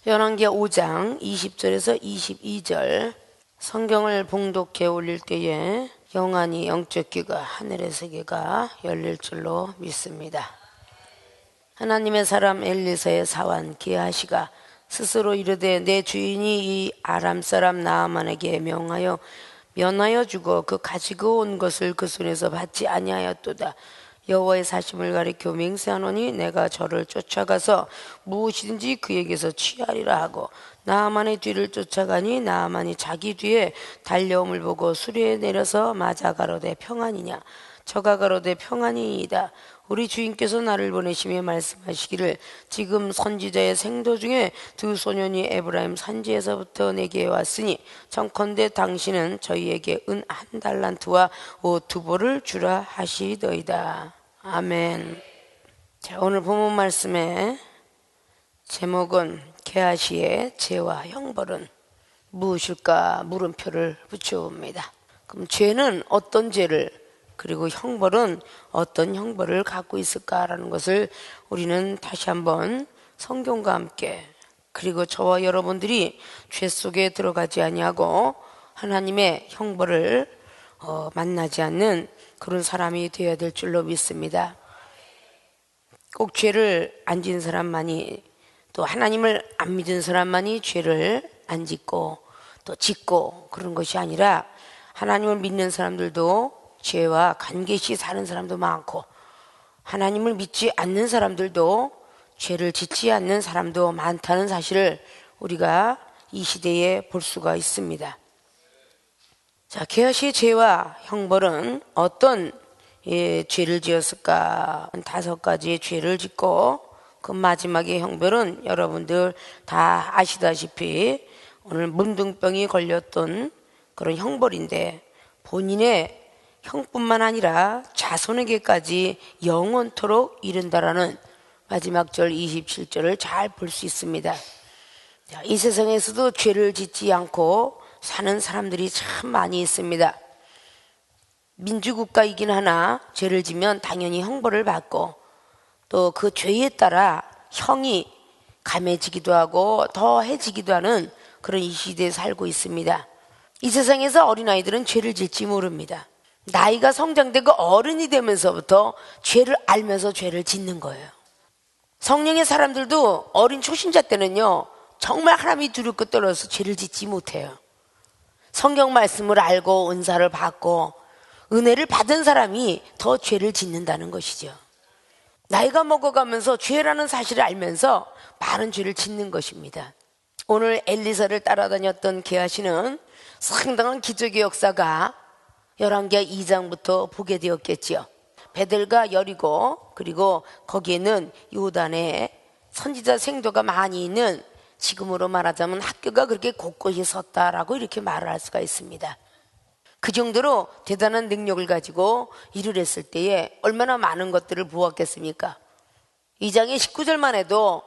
열왕기하 5장 20절에서 22절 성경을 봉독해 올릴 때에 영안이 영적 귀가 하늘의 세계가 열릴 줄로 믿습니다. 하나님의 사람 엘리사의 사환 게하시가 스스로 이르되 내 주인이 이 아람 사람 나아만에게 명하여 면하여 주고 그 가지고 온 것을 그 손에서 받지 아니하였도다. 여호와의 사심을 가리켜 맹세하노니 내가 저를 쫓아가서 무엇이든지 그에게서 취하리라 하고 나아만의 뒤를 쫓아가니 나아만이 자기 뒤에 달려옴을 보고 수레에 내려서 맞아 가로되 평안이냐. 저가 가로되 평안이이다. 우리 주인께서 나를 보내시며 말씀하시기를 지금 선지자의 생도 중에 두 소년이 에브라임 산지에서부터 내게 왔으니 청컨대 당신은 저희에게 은 1달란트와 옷 2벌을 주라 하시더이다. 아멘. 자, 오늘 본문 말씀의 제목은 게하시의 죄와 형벌은 무엇일까 물음표를 붙여봅니다. 그럼 죄는 어떤 죄를, 그리고 형벌은 어떤 형벌을 갖고 있을까라는 것을 우리는 다시 한번 성경과 함께, 그리고 저와 여러분들이 죄 속에 들어가지 아니하고 하나님의 형벌을 만나지 않는 그런 사람이 되어야 될 줄로 믿습니다. 꼭 죄를 안 지은 사람만이, 또 하나님을 안 믿은 사람만이 죄를 안 짓고 또 짓고 그런 것이 아니라 하나님을 믿는 사람들도 죄와 관계시 사는 사람도 많고 하나님을 믿지 않는 사람들도 죄를 짓지 않는 사람도 많다는 사실을 우리가 이 시대에 볼 수가 있습니다. 자, 게하시의 죄와 형벌은 어떤 죄를 지었을까? 5가지의 죄를 짓고 그 마지막의 형벌은 여러분들 다 아시다시피 오늘 문둥병이 걸렸던 그런 형벌인데 본인의 형뿐만 아니라 자손에게까지 영원토록 이른다라는 마지막 절 27절을 잘 볼 수 있습니다. 이 세상에서도 죄를 짓지 않고 사는 사람들이 참 많이 있습니다. 민주국가이긴 하나 죄를 지면 당연히 형벌을 받고 또 그 죄에 따라 형이 감해지기도 하고 더해지기도 하는 그런 이 시대에 살고 있습니다. 이 세상에서 어린아이들은 죄를 짓지 모릅니다. 나이가 성장되고 어른이 되면서부터 죄를 알면서 죄를 짓는 거예요. 성령의 사람들도 어린 초신자 때는요 정말 하나님이 두렵고 떨어서 죄를 짓지 못해요. 성경 말씀을 알고 은사를 받고 은혜를 받은 사람이 더 죄를 짓는다는 것이죠. 나이가 먹어가면서 죄라는 사실을 알면서 많은 죄를 짓는 것입니다. 오늘 엘리사를 따라다녔던 게하시는 상당한 기적의 역사가 열왕기하 2장부터 보게 되었겠지요. 베델과 여리고, 그리고 거기에는 요단에 선지자 생도가 많이 있는, 지금으로 말하자면 학교가 그렇게 곳곳이 섰다라고 이렇게 말을 할 수가 있습니다. 그 정도로 대단한 능력을 가지고 일을 했을 때에 얼마나 많은 것들을 보았겠습니까? 2장의 19절만 해도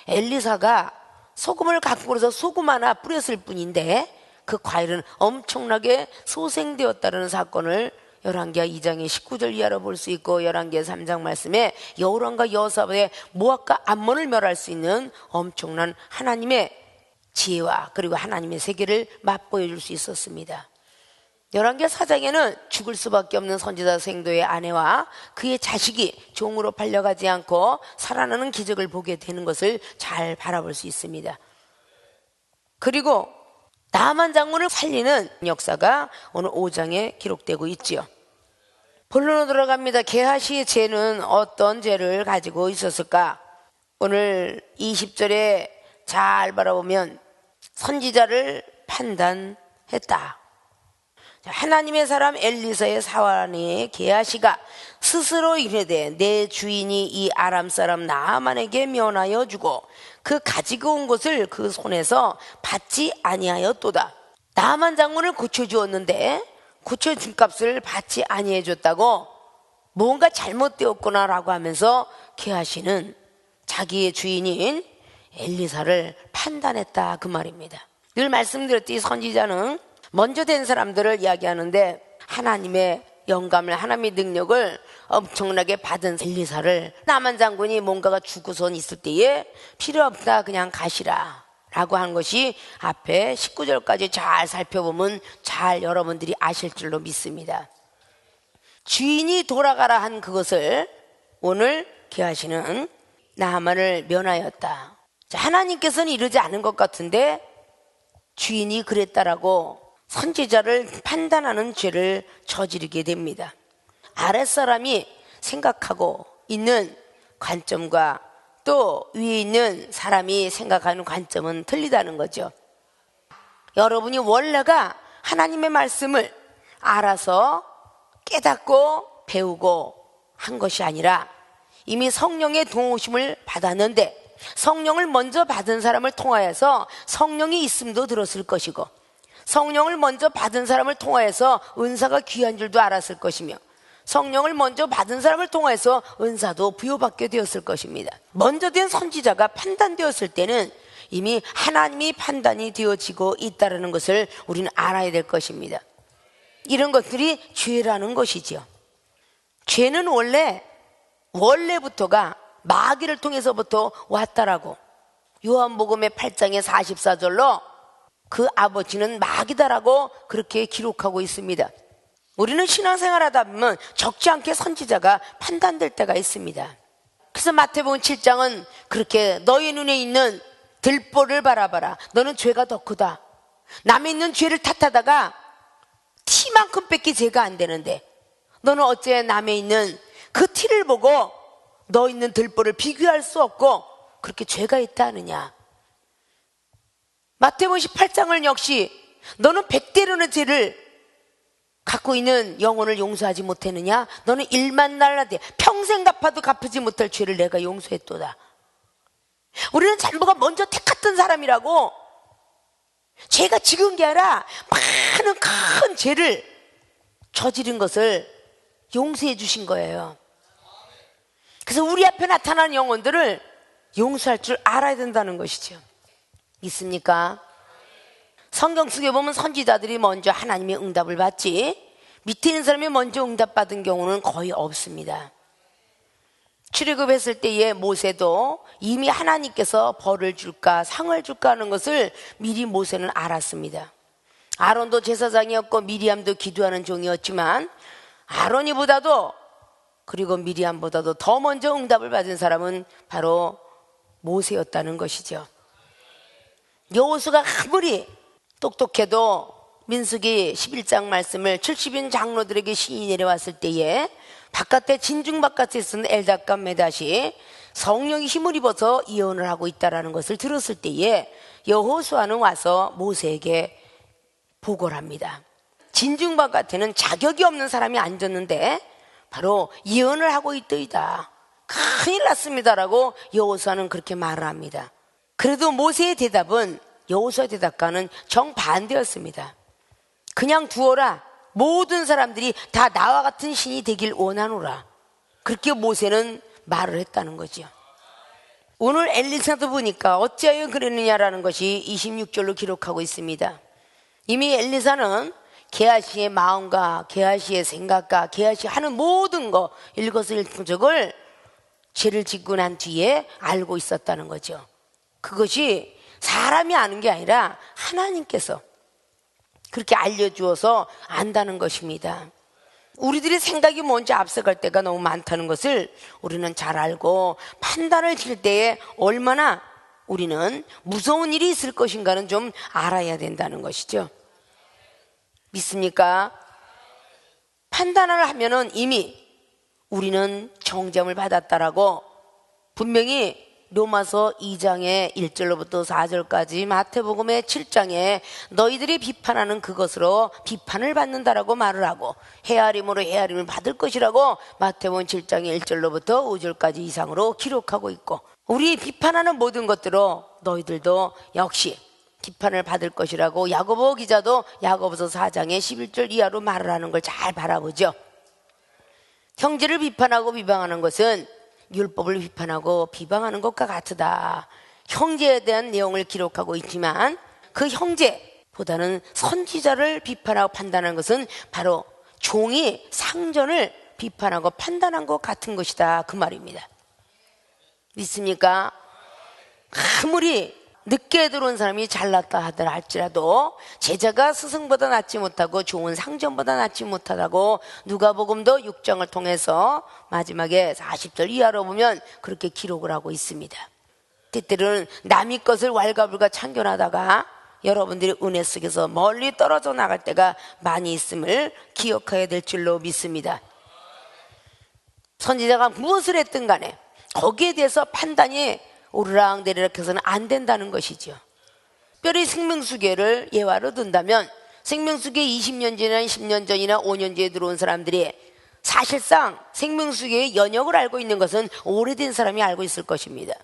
엘리사가 소금을 갖고 그래서 소금 하나 뿌렸을 뿐인데 그 과일은 엄청나게 소생되었다는 사건을 열왕기하 2장의 19절 이하로 볼 수 있고, 열왕기하 3장 말씀에 여호람과 여호사밧의 모압과 암몬을 멸할 수 있는 엄청난 하나님의 지혜와 그리고 하나님의 세계를 맛보여 줄 수 있었습니다. 열왕기하 4장에는 죽을 수밖에 없는 선지자 생도의 아내와 그의 자식이 종으로 팔려가지 않고 살아나는 기적을 보게 되는 것을 잘 바라볼 수 있습니다. 그리고 나만 장군을 살리는 역사가 오늘 5장에 기록되고 있지요. 본론으로 들어갑니다. 게하시의 죄는 어떤 죄를 가지고 있었을까? 오늘 20절에 잘 바라보면 선지자를 판단했다. 하나님의 사람 엘리사의 사환의 게하시가 스스로 이르되 내 주인이 이 아람 사람 나아만에게 면하여 주고 그 가지고 온 것을 그 손에서 받지 아니하였도다. 나아만 장군을 고쳐주었는데 고쳐준 값을 받지 아니해 줬다고 뭔가 잘못되었구나라고 하면서 게하시는 자기의 주인인 엘리사를 판단했다, 그 말입니다. 늘 말씀드렸듯이 선지자는 먼저 된 사람들을 이야기하는데 하나님의 영감을, 하나님의 능력을 엄청나게 받은 엘리사를 나만 장군이 뭔가가 죽고선 있을 때에 필요 없다, 그냥 가시라 라고 한 것이 앞에 19절까지 잘 살펴보면 잘 여러분들이 아실 줄로 믿습니다. 주인이 돌아가라 한 그것을 오늘 게하시는 나하만을 면하였다. 자, 하나님께서는 이러지 않은 것 같은데 주인이 그랬다라고 선지자를 판단하는 죄를 저지르게 됩니다. 아랫사람이 생각하고 있는 관점과 또 위에 있는 사람이 생각하는 관점은 틀리다는 거죠. 여러분이 원래가 하나님의 말씀을 알아서 깨닫고 배우고 한 것이 아니라 이미 성령의 도우심을 받았는데 성령을 먼저 받은 사람을 통하여서 성령이 있음도 들었을 것이고 성령을 먼저 받은 사람을 통하여서 은사가 귀한 줄도 알았을 것이며 성령을 먼저 받은 사람을 통해서 은사도 부여받게 되었을 것입니다. 먼저 된 선지자가 판단되었을 때는 이미 하나님이 판단이 되어지고 있다는 것을 우리는 알아야 될 것입니다. 이런 것들이 죄라는 것이죠. 죄는 원래부터가 마귀를 통해서부터 왔다라고 요한복음의 8장의 44절로 그 아버지는 마귀다라고 그렇게 기록하고 있습니다. 우리는 신앙생활 하다 보면 적지 않게 선지자가 판단될 때가 있습니다. 그래서 마태복음 7장은 그렇게 너희 눈에 있는 들보를 바라봐라. 너는 죄가 더 크다. 남에 있는 죄를 탓하다가 티만큼 뺏기 죄가 안 되는데 너는 어째 남에 있는 그 티를 보고 너 있는 들보를 비교할 수 없고 그렇게 죄가 있다 하느냐. 마태복음 18장을 역시 너는 100대로는 죄를 갖고 있는 영혼을 용서하지 못했느냐? 너는 1만 날라대 평생 갚아도 갚지 못할 죄를 내가 용서했도다. 우리는 전부가 먼저 택했던 사람이라고 죄가 지은 게 아니라 많은 큰 죄를 저지른 것을 용서해 주신 거예요. 그래서 우리 앞에 나타나는 영혼들을 용서할 줄 알아야 된다는 것이죠. 있습니까? 성경 속에 보면 선지자들이 먼저 하나님의 응답을 받지 밑에 있는 사람이 먼저 응답받은 경우는 거의 없습니다. 출애굽했을 때에 모세도 이미 하나님께서 벌을 줄까 상을 줄까 하는 것을 미리 모세는 알았습니다. 아론도 제사장이었고 미리암도 기도하는 종이었지만 아론이보다도 그리고 미리암보다도 더 먼저 응답을 받은 사람은 바로 모세였다는 것이죠. 여호수아가 아무리 똑똑해도 민수기 11장 말씀을 70인 장로들에게 신이 내려왔을 때에 바깥에 진중 바깥에 있는 엘닷과 메닷이 성령이 힘을 입어서 예언을 하고 있다는 것을 들었을 때에 여호수아는 와서 모세에게 보고를 합니다. 진중 바깥에는 자격이 없는 사람이 앉았는데 바로 예언을 하고 있더이다. 큰일 났습니다라고 여호수아는 그렇게 말을 합니다. 그래도 모세의 대답은 여호수아의 대답과는 정반대였습니다. 그냥 두어라. 모든 사람들이 다 나와 같은 신이 되길 원하노라. 그렇게 모세는 말을 했다는 거죠. 오늘 엘리사도 보니까 어찌하여 그랬느냐라는 것이 26절로 기록하고 있습니다. 이미 엘리사는 게하시의 마음과 게하시의 생각과 게하시 하는 모든 거 일거수일투족을 죄를 짓고 난 뒤에 알고 있었다는 거죠. 그것이 사람이 아는 게 아니라 하나님께서 그렇게 알려주어서 안다는 것입니다. 우리들의 생각이 먼저 앞서갈 때가 너무 많다는 것을 우리는 잘 알고 판단을 질 때에 얼마나 우리는 무서운 일이 있을 것인가는 좀 알아야 된다는 것이죠. 믿습니까? 판단을 하면은 이미 우리는 정죄함을 받았다라고 분명히 로마서 2장의 1절로부터 4절까지 마태복음의 7장에 너희들이 비판하는 그것으로 비판을 받는다라고 말을 하고 헤아림으로 헤아림을 받을 것이라고 마태복음 7장의 1절로부터 5절까지 이상으로 기록하고 있고 우리 비판하는 모든 것들로 너희들도 역시 비판을 받을 것이라고 야고보 기자도 야고보서 4장의 11절 이하로 말을 하는 걸 잘 바라보죠. 형제를 비판하고 비방하는 것은 율법을 비판하고 비방하는 것과 같으다. 형제에 대한 내용을 기록하고 있지만 그 형제보다는 선지자를 비판하고 판단하는 것은 바로 종이 상전을 비판하고 판단한 것 같은 것이다. 그 말입니다. 믿습니까? 아무리 늦게 들어온 사람이 잘났다 하더라 할지라도 제자가 스승보다 낫지 못하고 좋은 상전보다 낫지 못하다고 누가복음도 6장을 통해서 마지막에 40절 이하로 보면 그렇게 기록을 하고 있습니다. 때때로는 남의 것을 왈가불가 참견하다가 여러분들이 은혜 속에서 멀리 떨어져 나갈 때가 많이 있음을 기억해야 될 줄로 믿습니다. 선지자가 무엇을 했든 간에 거기에 대해서 판단이 오르락내리락 해서는 안 된다는 것이죠. 특별히 생명수계를 예화로 든다면 생명수계 20년 전이나 10년 전이나 5년 전에 들어온 사람들이 사실상 생명수계의 연역을 알고 있는 것은 오래된 사람이 알고 있을 것입니다.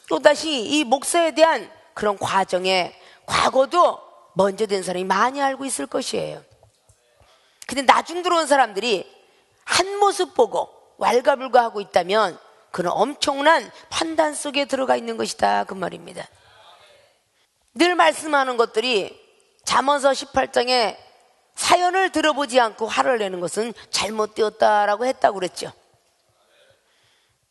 또다시 이 목사에 대한 그런 과정에 과거도 먼저 된 사람이 많이 알고 있을 것이에요. 근데 나중 들어온 사람들이 한 모습 보고 왈가불가하고 있다면 그는 엄청난 판단 속에 들어가 있는 것이다 그 말입니다. 늘 말씀하는 것들이 잠언서 18장에 사연을 들어보지 않고 화를 내는 것은 잘못되었다라고 했다고 그랬죠.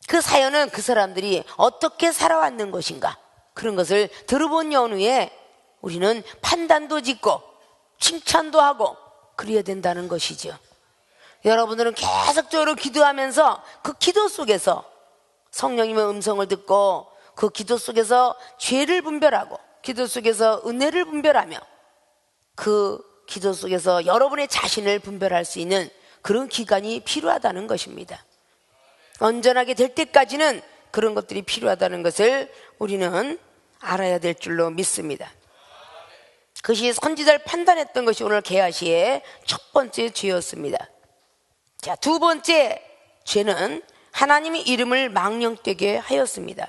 그 사연은 그 사람들이 어떻게 살아왔는 것인가 그런 것을 들어본 연후에 우리는 판단도 짓고 칭찬도 하고 그래야 된다는 것이죠. 여러분들은 계속적으로 기도하면서 그 기도 속에서 성령님의 음성을 듣고 그 기도 속에서 죄를 분별하고 기도 속에서 은혜를 분별하며 그 기도 속에서 여러분의 자신을 분별할 수 있는 그런 기간이 필요하다는 것입니다. 온전하게 될 때까지는 그런 것들이 필요하다는 것을 우리는 알아야 될 줄로 믿습니다. 그것이 선지자를 판단했던 것이 오늘 계하시의 첫 번째 죄였습니다. 자, 두 번째 죄는 하나님의 이름을 망령되게 하였습니다.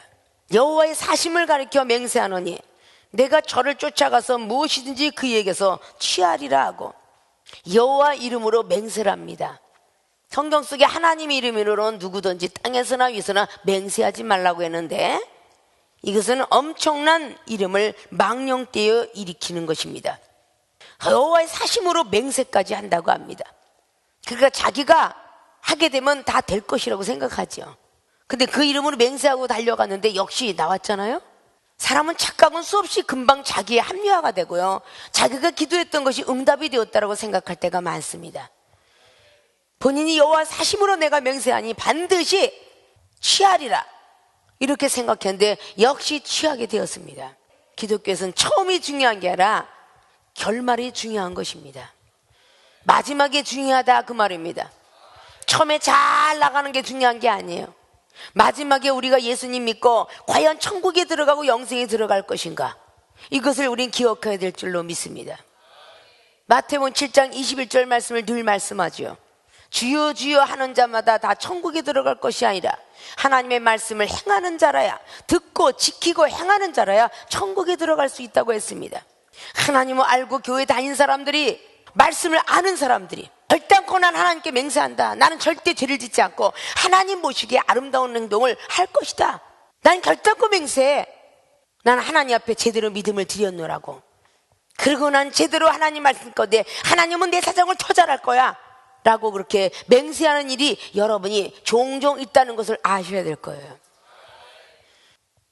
여호와의 사심을 가리켜 맹세하노니 내가 저를 쫓아가서 무엇이든지 그에게서 취하리라 하고 여호와 이름으로 맹세를 합니다. 성경 속에 하나님의 이름으로는 누구든지 땅에서나 위에서나 맹세하지 말라고 했는데 이것은 엄청난 이름을 망령되어 일으키는 것입니다. 여호와의 사심으로 맹세까지 한다고 합니다. 그러니까 자기가 하게 되면 다 될 것이라고 생각하죠. 근데 그 이름으로 맹세하고 달려갔는데 역시 나왔잖아요. 사람은 착각은 수없이 금방 자기의 합리화가 되고요, 자기가 기도했던 것이 응답이 되었다고 생각할 때가 많습니다. 본인이 여호와 사심으로 내가 맹세하니 반드시 취하리라 이렇게 생각했는데 역시 취하게 되었습니다. 기독교에서는 처음이 중요한 게 아니라 결말이 중요한 것입니다. 마지막이 중요하다 그 말입니다. 처음에 잘 나가는 게 중요한 게 아니에요. 마지막에 우리가 예수님 믿고 과연 천국에 들어가고 영생에 들어갈 것인가, 이것을 우린 기억해야 될 줄로 믿습니다. 마태복음 7장 21절 말씀을 늘 말씀하죠. 주여 주여 하는 자마다 다 천국에 들어갈 것이 아니라 하나님의 말씀을 행하는 자라야, 듣고 지키고 행하는 자라야 천국에 들어갈 수 있다고 했습니다. 하나님을 알고 교회 다닌 사람들이, 말씀을 아는 사람들이 결단코 난 하나님께 맹세한다, 나는 절대 죄를 짓지 않고 하나님 보시기에 아름다운 행동을 할 것이다, 난 결단코 맹세해, 난 하나님 앞에 제대로 믿음을 드렸노라고, 그리고 난 제대로 하나님 말씀 건데 하나님은 내 사정을 터잘할 거야 라고 그렇게 맹세하는 일이 여러분이 종종 있다는 것을 아셔야 될 거예요.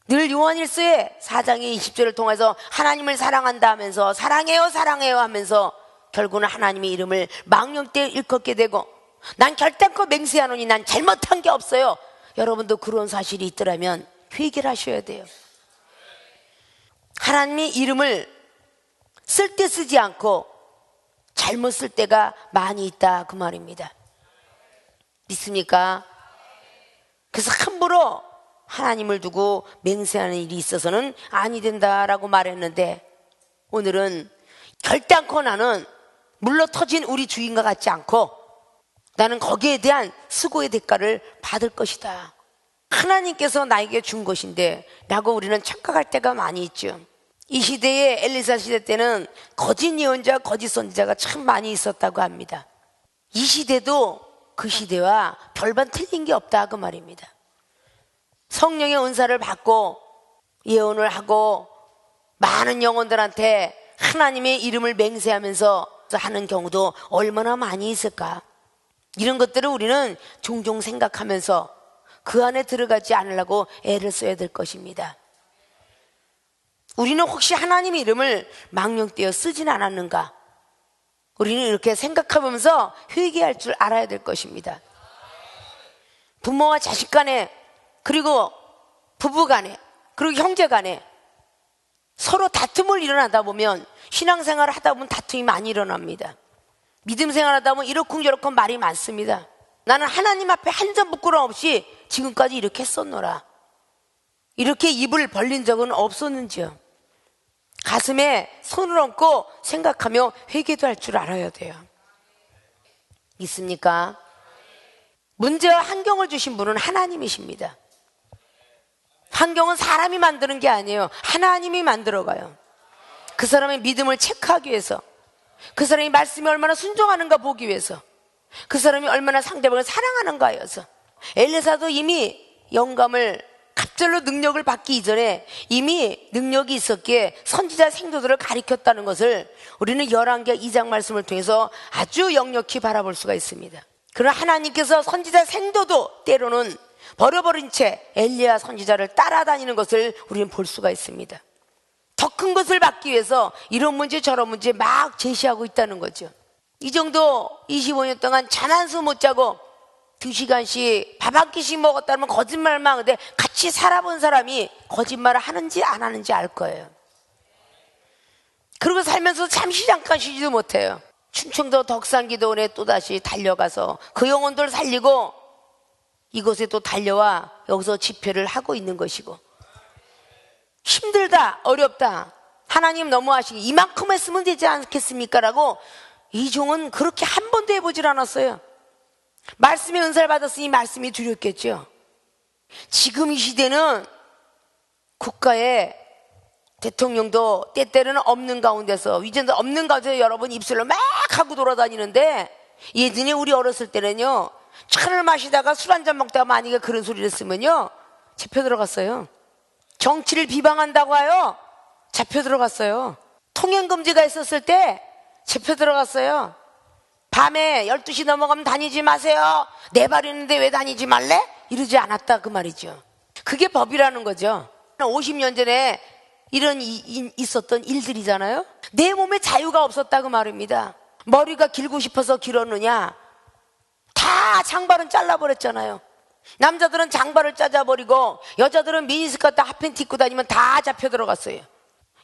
늘 요한일서의 4장의 20절을 통해서 하나님을 사랑한다 하면서 사랑해요 사랑해요 하면서 결국은 하나님의 이름을 망령되어 일컫게 되고, 난 결단코 맹세하노니 난 잘못한 게 없어요. 여러분도 그런 사실이 있더라면 회개를 하셔야 돼요. 하나님의 이름을 쓸 때 쓰지 않고 잘못 쓸 때가 많이 있다 그 말입니다. 믿습니까? 그래서 함부로 하나님을 두고 맹세하는 일이 있어서는 아니 된다라고 말했는데, 오늘은 결단코 나는 물러터진 우리 주인과 같지 않고 나는 거기에 대한 수고의 대가를 받을 것이다, 하나님께서 나에게 준 것인데 라고 우리는 착각할 때가 많이 있죠. 이 시대에, 엘리사 시대 때는 거짓 예언자, 거짓 선지자가 참 많이 있었다고 합니다. 이 시대도 그 시대와 별반 틀린 게 없다 그 말입니다. 성령의 은사를 받고 예언을 하고 많은 영혼들한테 하나님의 이름을 맹세하면서 하는 경우도 얼마나 많이 있을까. 이런 것들을 우리는 종종 생각하면서 그 안에 들어가지 않으려고 애를 써야 될 것입니다. 우리는 혹시 하나님의 이름을 망령되어 쓰진 않았는가? 우리는 이렇게 생각하면서 회개할 줄 알아야 될 것입니다. 부모와 자식 간에, 그리고 부부 간에, 그리고 형제 간에 서로 다툼을 일어나다 보면, 신앙생활을 하다 보면 다툼이 많이 일어납니다. 믿음 생활하다 보면 이러쿵저러쿵 말이 많습니다. 나는 하나님 앞에 한 점 부끄러움 없이 지금까지 이렇게 했었노라. 이렇게 입을 벌린 적은 없었는지요. 가슴에 손을 얹고 생각하며 회개도 할 줄 알아야 돼요. 있습니까? 문제와 환경을 주신 분은 하나님이십니다. 환경은 사람이 만드는 게 아니에요. 하나님이 만들어가요. 그 사람의 믿음을 체크하기 위해서, 그 사람이 말씀에 얼마나 순종하는가 보기 위해서, 그 사람이 얼마나 상대방을 사랑하는가 하여서. 엘리사도 이미 영감을, 갑절로 능력을 받기 이전에 이미 능력이 있었기에 선지자 생도들을 가리켰다는 것을 우리는 열왕기하 2장 말씀을 통해서 아주 역력히 바라볼 수가 있습니다. 그러나 하나님께서 선지자 생도도 때로는 버려버린 채 엘리야 선지자를 따라다니는 것을 우리는 볼 수가 있습니다. 더 큰 것을 받기 위해서 이런 문제 저런 문제 막 제시하고 있다는 거죠. 이 정도 25년 동안 잠 한숨 못 자고 2시간씩 밥 한 끼씩 먹었다면 거짓말만 하는데, 같이 살아본 사람이 거짓말을 하는지 안 하는지 알 거예요. 그러고 살면서 잠시 잠깐 쉬지도 못해요. 충청도 덕산기도원에 또다시 달려가서 그 영혼들 살리고 이곳에 또 달려와 여기서 집회를 하고 있는 것이고, 힘들다, 어렵다, 하나님 너무하시기 이만큼 했으면 되지 않겠습니까? 라고 이 종은 그렇게 한 번도 해보질 않았어요. 말씀의 은사를 받았으니 말씀이 두렵겠죠. 지금 이 시대는 국가에 대통령도 때때로는 없는 가운데서, 위전도 없는 가운데서 여러분 입술로 막 하고 돌아다니는데, 예전에 우리 어렸을 때는요, 차를 마시다가 술 한잔 먹다가 만약에 그런 소리를 했으면요 잡혀 들어갔어요. 정치를 비방한다고 하여 잡혀 들어갔어요. 통행금지가 있었을 때 잡혀 들어갔어요. 밤에 12시 넘어가면 다니지 마세요. 내 발 있는데 왜 다니지 말래? 이러지 않았다 그 말이죠. 그게 법이라는 거죠. 50년 전에 있었던 일들이잖아요. 내 몸에 자유가 없었다 그 말입니다. 머리가 길고 싶어서 길었느냐? 다 장발은 잘라버렸잖아요. 남자들은 장발을 짜자버리고 여자들은 미니스커트 핫팬티 입고 다니면 다 잡혀 들어갔어요.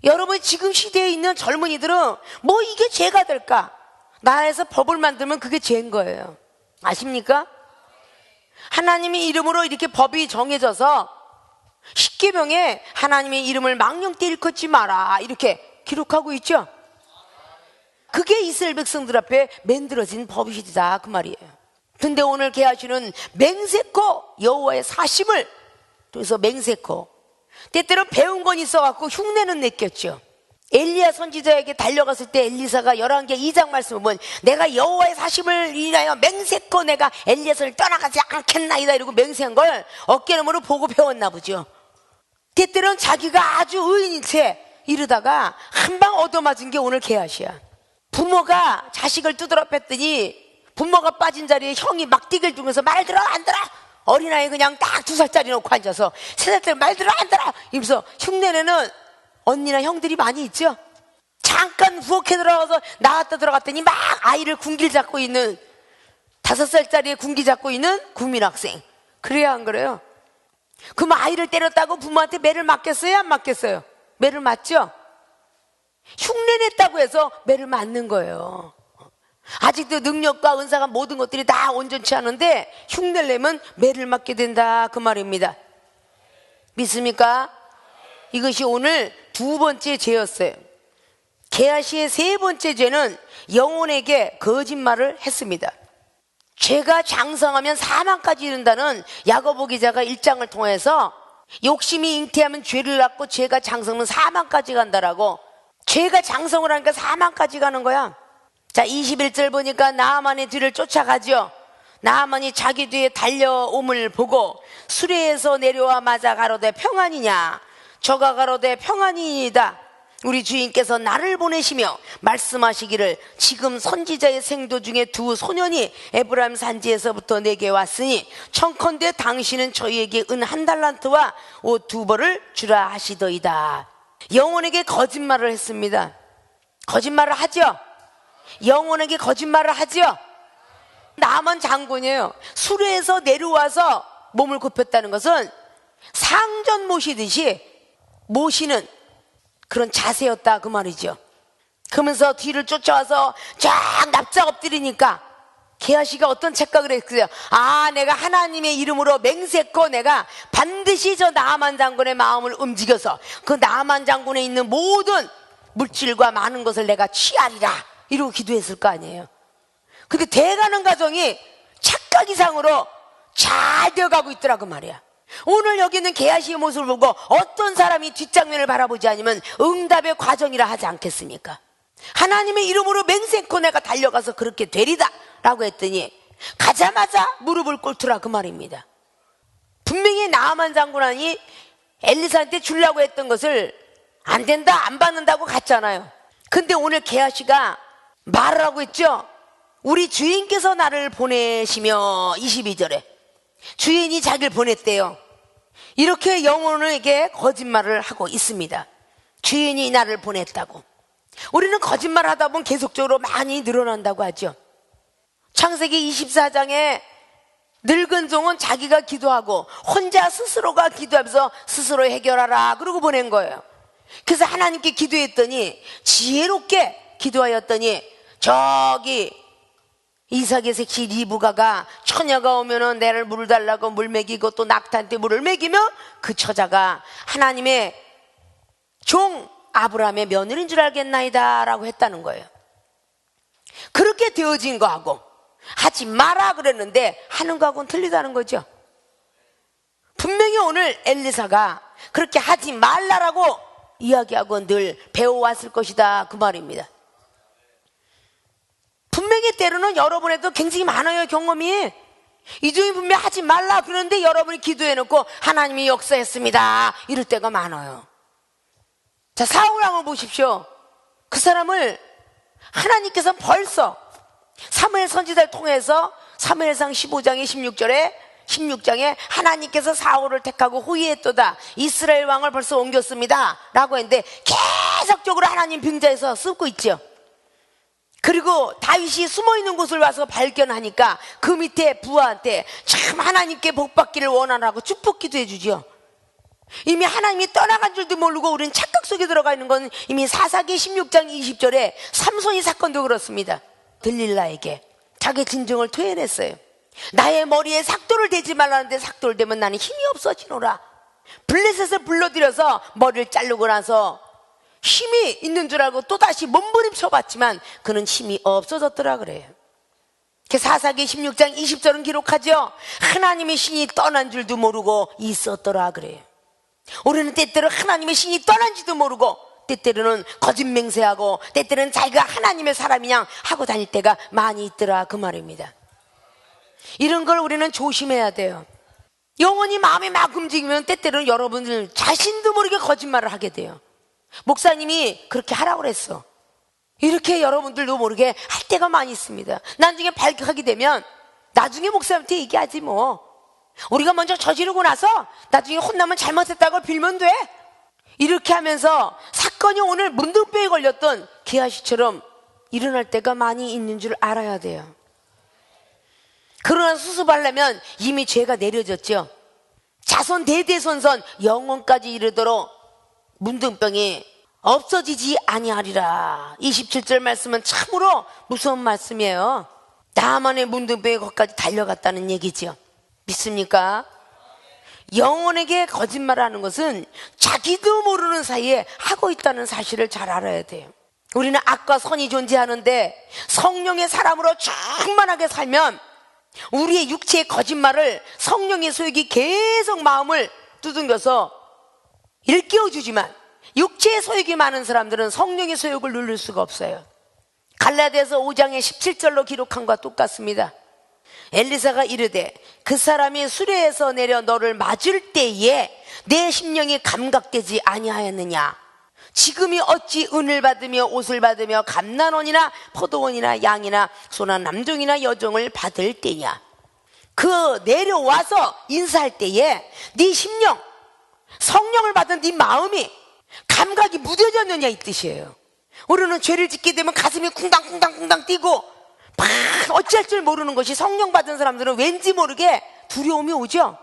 여러분, 지금 시대에 있는 젊은이들은 뭐 이게 죄가 될까? 나라에서 법을 만들면 그게 죄인 거예요. 아십니까? 하나님의 이름으로 이렇게 법이 정해져서 십계명에 하나님의 이름을 망령되 일컫지 마라 이렇게 기록하고 있죠. 그게 이스라엘 백성들 앞에 만들어진 법이다 그 말이에요. 근데 오늘 계하시는 맹세코 여호와의 사심을 통해서 맹세코, 때때로 배운 건 있어갖고 흉내는 냈겠죠. 엘리야 선지자에게 달려갔을 때 엘리사가 열왕기하 2장 말씀을 보면, 내가 여호와의 사심을 인하여 맹세코 내가 엘리야를 떠나가지 않겠나이다 이러고 맹세한 걸 어깨너머로 보고 배웠나 보죠. 때때로는 자기가 아주 의인인 채 이러다가 한 방 얻어맞은 게 오늘 계하시야. 부모가 자식을 두드러 팼더니 부모가 빠진 자리에 형이 막디를 주면서 말 들어 안 들어? 어린아이 그냥 딱 2살짜리 놓고 앉아서 3살짜리 말 들어 안 들어? 이러면서 흉내내는 언니나 형들이 많이 있죠. 잠깐 부엌에 들어가서 나갔다 들어갔더니 막 아이를 군기를 잡고 있는 5살짜리의 군기 잡고 있는 국민학생. 그래야 안 그래요? 그럼 아이를 때렸다고 부모한테 매를 맞겠어요? 안 맞겠어요? 매를 맞죠? 흉내냈다고 해서 매를 맞는 거예요. 아직도 능력과 은사가 모든 것들이 다 온전치 않은데 흉내를 내면 매를 맞게 된다 그 말입니다. 믿습니까? 이것이 오늘 2번째 죄였어요. 게하시의 3번째 죄는 영혼에게 거짓말을 했습니다. 죄가 장성하면 사망까지 이른다는 야고보 기자가 1장을 통해서 욕심이 잉태하면 죄를 낳고 죄가 장성하면 사망까지 간다라고, 죄가 장성을 하니까 사망까지 가는 거야. 자, 21절 보니까 나아만의 뒤를 쫓아가죠. 나아만이 자기 뒤에 달려옴을 보고 수레에서 내려와 맞아 가로되 평안이냐? 저가 가로되 평안이니이다. 우리 주인께서 나를 보내시며 말씀하시기를 지금 선지자의 생도 중에 2 소년이 에브라임 산지에서부터 내게 왔으니 청컨대 당신은 저희에게 은 1달란트와 옷 2벌을 주라 하시더이다. 영혼에게 거짓말을 했습니다. 거짓말을 하죠. 영혼에게 거짓말을 하죠. 나만 장군이에요. 수레에서 내려와서 몸을 굽혔다는 것은 상전 모시듯이 모시는 그런 자세였다 그 말이죠. 그러면서 뒤를 쫓아와서 쫙 납작 엎드리니까 게하시가 어떤 착각을 했어요. 아, 내가 하나님의 이름으로 맹세코 내가 반드시 저 나아만 장군의 마음을 움직여서 그 나아만 장군에 있는 모든 물질과 많은 것을 내가 취하리라 이러고 기도했을 거 아니에요. 근데 돼가는 과정이 착각 이상으로 잘 되어가고 있더라고 말이야. 오늘 여기 있는 게하시의 모습을 보고 어떤 사람이 뒷장면을 바라보지 않으면 응답의 과정이라 하지 않겠습니까? 하나님의 이름으로 맹세코 내가 달려가서 그렇게 되리다 라고 했더니 가자마자 무릎을 꿇더라 그 말입니다. 분명히 나아만 장군이 엘리사한테 주려고 했던 것을 안 된다 안 받는다고 갔잖아요. 근데 오늘 게하시가 말을 하고 있죠. 우리 주인께서 나를 보내시며 22절에 주인이 자기를 보냈대요. 이렇게 영혼에게 거짓말을 하고 있습니다. 주인이 나를 보냈다고. 우리는 거짓말 하다 보면 계속적으로 많이 늘어난다고 하죠. 창세기 24장에 늙은 종은 자기가 기도하고 혼자 스스로가 기도하면서 스스로 해결하라 그러고 보낸 거예요. 그래서 하나님께 기도했더니 지혜롭게 기도하였더니 저기 이삭의 색시 리브가가 처녀가 오면은 내를 물을 달라고 물 먹이고 또 낙타한테 물을 먹이며 그 처자가 하나님의 종 아브라함의 며느리인 줄 알겠나이다 라고 했다는 거예요. 그렇게 되어진 거하고 하지 마라 그랬는데 하는 거하고는 틀리다는 거죠. 분명히 오늘 엘리사가 그렇게 하지 말라라고 이야기하고 늘 배워왔을 것이다 그 말입니다. 분명히 때로는 여러분에도 굉장히 많아요 경험이. 이종이 분명히 하지 말라 그러는데 여러분이 기도해놓고 하나님이 역사했습니다 이럴 때가 많아요. 자, 사울 왕을 보십시오. 그 사람을 하나님께서 벌써 사무엘 선지자를 통해서 사무엘상 15장의 16장에 하나님께서 사울을 택하고 후위했도다 이스라엘 왕을 벌써 옮겼습니다 라고 했는데 계속적으로 하나님 빙자에서 쓰고 있죠. 그리고 다윗이 숨어있는 곳을 와서 발견하니까 그 밑에 부하한테 참 하나님께 복받기를 원하라고 축복기도 해주죠. 이미 하나님이 떠나간 줄도 모르고 우리는 착각 속에 들어가 있는 건 이미 사사기 16장 20절에 삼손이 사건도 그렇습니다. 들릴라에게 자기 진정을 토해냈어요. 나의 머리에 삭도를 대지 말라는데 삭도를 대면 나는 힘이 없어지노라. 블레셋을 불러들여서 머리를 자르고 나서 힘이 있는 줄 알고 또다시 몸부림쳐 봤지만 그는 힘이 없어졌더라 그래요. 사사기 16장 20절은 기록하죠. 하나님의 신이 떠난 줄도 모르고 있었더라 그래요. 우리는 때때로 하나님의 신이 떠난지도 모르고 때때로는 거짓 맹세하고 때때로는 자기가 하나님의 사람이냐 하고 다닐 때가 많이 있더라 그 말입니다. 이런 걸 우리는 조심해야 돼요. 영혼이 마음이 막 움직이면 때때로는 여러분들 자신도 모르게 거짓말을 하게 돼요. 목사님이 그렇게 하라고 그랬어. 이렇게 여러분들도 모르게 할 때가 많이 있습니다. 나중에 발격하게 되면 나중에 목사님한테 얘기하지 뭐. 우리가 먼저 저지르고 나서 나중에 혼나면 잘못했다고 빌면 돼. 이렇게 하면서 사건이 오늘 문둥병에 걸렸던 게하시처럼 일어날 때가 많이 있는 줄 알아야 돼요. 그러나 수습하려면 이미 죄가 내려졌죠. 자손 대대손손 영혼까지 이르도록 문둥병이 없어지지 아니하리라. 27절 말씀은 참으로 무서운 말씀이에요. 나만의 문둥병이 거기까지 달려갔다는 얘기죠. 믿습니까? 영혼에게 거짓말하는 것은 자기도 모르는 사이에 하고 있다는 사실을 잘 알아야 돼요. 우리는 악과 선이 존재하는데 성령의 사람으로 충만하게 살면 우리의 육체의 거짓말을 성령의 소욕이 계속 마음을 두둥겨서 일깨워주지만 육체의 소욕이 많은 사람들은 성령의 소욕을 누릴 수가 없어요. 갈라디아서 5장의 17절로 기록한 것과 똑같습니다. 엘리사가 이르되 그 사람이 수레에서 내려 너를 맞을 때에 내 심령이 감각되지 아니하였느냐. 지금이 어찌 은을 받으며 옷을 받으며 감난원이나 포도원이나 양이나 소나 남종이나 여종을 받을 때냐. 그 내려와서 인사할 때에 네 심령, 성령을 받은 네 마음이 감각이 무뎌졌느냐 이 뜻이에요. 우리는 죄를 짓게 되면 가슴이 쿵당쿵당쿵당 뛰고 막 어찌할 줄 모르는 것이, 성령 받은 사람들은 왠지 모르게 두려움이 오죠.